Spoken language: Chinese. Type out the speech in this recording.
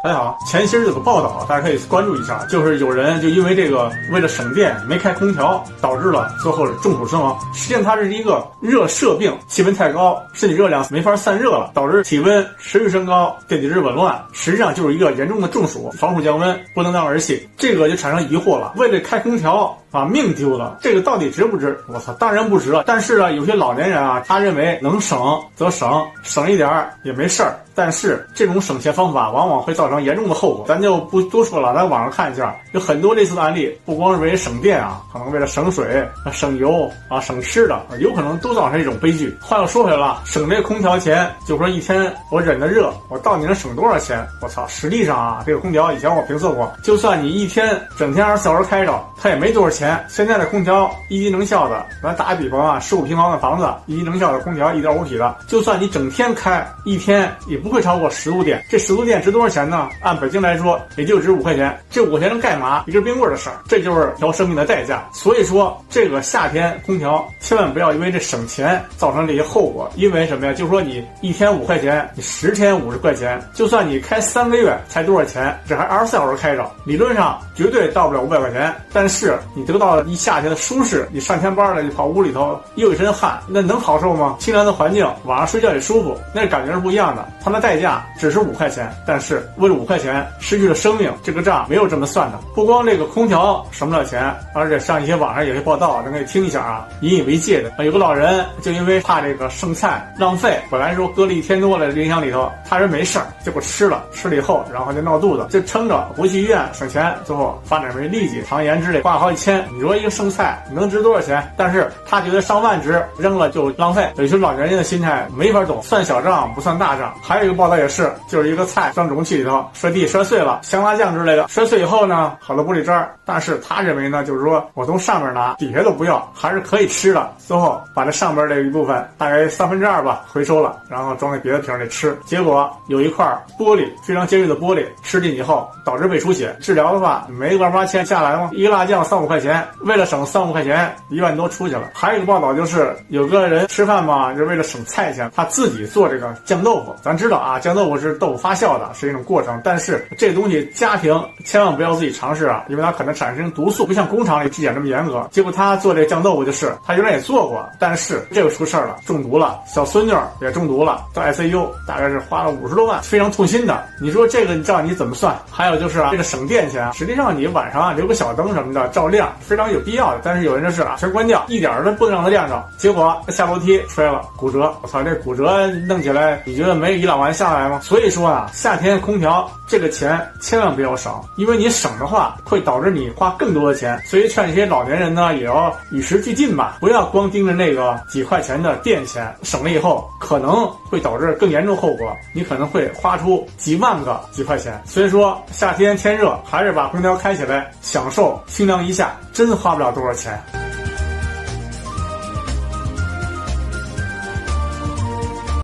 大家好，前些日子有个报道，大家可以关注一下，就是有人就因为这个为了省电没开空调，导致了最后中暑身亡。实际上它是一个热射病，气温太高，身体热量没法散热了，导致体温持续升高，电解质紊乱，实际上就是一个严重的中暑。防暑降温，不能当儿戏。这个就产生疑惑了，为了开空调把命丢了，这个到底值不值？我操，当然不值了。但是呢，有些老年人啊，他认为能省则省，省一点也没事儿。但是这种省钱方法往往会造成严重的后果，咱就不多说了，咱网上看一下，有很多类似的案例，不光是为了省电啊，可能为了省水、省油啊、省吃的，有可能都造成一种悲剧。话又说回来了，省这空调钱，就说一天我忍着热，我到底能省多少钱？我操，实际上啊，这个空调以前我评测过，就算你一天整天24小时开着，它也没多少钱。现在的空调一级能效的，咱打个比方啊，15平方的房子，一级能效的空调1.5体的，就算你整天开，一天也不会超过10度电。这10度电值多少钱呢？按北京来说，也就值5块钱。这5块钱能干嘛？一根冰棍的事儿。这就是调生命的代价。所以说，这个夏天空调千万不要因为这省钱造成这些后果。因为什么呀？就是说你一天5块钱，你10天50块钱，就算你开3个月才多少钱？这还24小时开着，理论上绝对到不了500块钱。但是你得到了一夏天的舒适，你上天班了，你跑屋里头又一身汗，那能好受吗？清凉的环境，晚上睡觉也舒服，那感觉是不一样的。它的代价只是5块钱，但是为了5块钱失去了生命，这个账没有这么算的。不光这个空调省不了钱，而且上一些网上有些报道，咱可以听一下啊，引以为戒的。有个老人就因为怕这个剩菜浪费，本来说搁了1天多了冰箱里头，他人没事儿，结果吃了以后，然后就闹肚子，就撑着不去医院省钱，最后发展为痢疾、肠炎之类，花了好几千。你说一个剩菜能值多少钱？但是他觉得上万值，扔了就浪费。有些老年人的心态没法懂，算小账不算大账。还有一个报道也是，就是一个菜装容器里头摔地摔碎了，香辣酱之类的，摔碎以后呢，好多玻璃渣儿，但是他认为呢，就是说我从上面拿，底下都不要，还是可以吃的。最后把这上边这一部分大概2/3吧回收了，然后装在别的瓶里吃。结果有一块玻璃，非常尖锐的玻璃，吃进以后导致胃出血。治疗的话没个2-8千下来吗？一个辣酱3-5块钱，为了省3-5块钱，1万多出去了。还有一个报道就是有个人吃饭嘛，就是为了省菜钱，他自己做这个酱豆腐。咱知道啊，酱豆腐是豆腐发酵的，是一种过程，但是这东西家庭千万不要自己尝试啊，因为它可能产生毒素，不像工厂里质检这么严格。结果他做这个酱豆腐就是他原来也做过，但是这个出事儿了，中毒了，小孙女也中毒了，到 ICU， 大概是花了50多万，非常痛心的。你说这个你知道你怎么算？还有就是啊，这个省电钱，实际上你晚上啊留个小灯什么的照亮，非常有必要的。但是有人就是啊全关掉，一点儿都不能让它亮着，结果下楼梯摔了骨折。我操，这骨折弄起来你觉得没1-2万下来吗？所以说啊，夏天空调这个钱千万不要省，因为你省的话会导致你花更多的钱。所以劝一些老年人呢也要与时俱进吧，不要光盯着那个几块钱的电钱，省了以后可能会导致更严重后果，你可能会花出几万个几块钱。所以说夏天天热，还是把空调开起来，享受清凉一下，真花不了多少钱。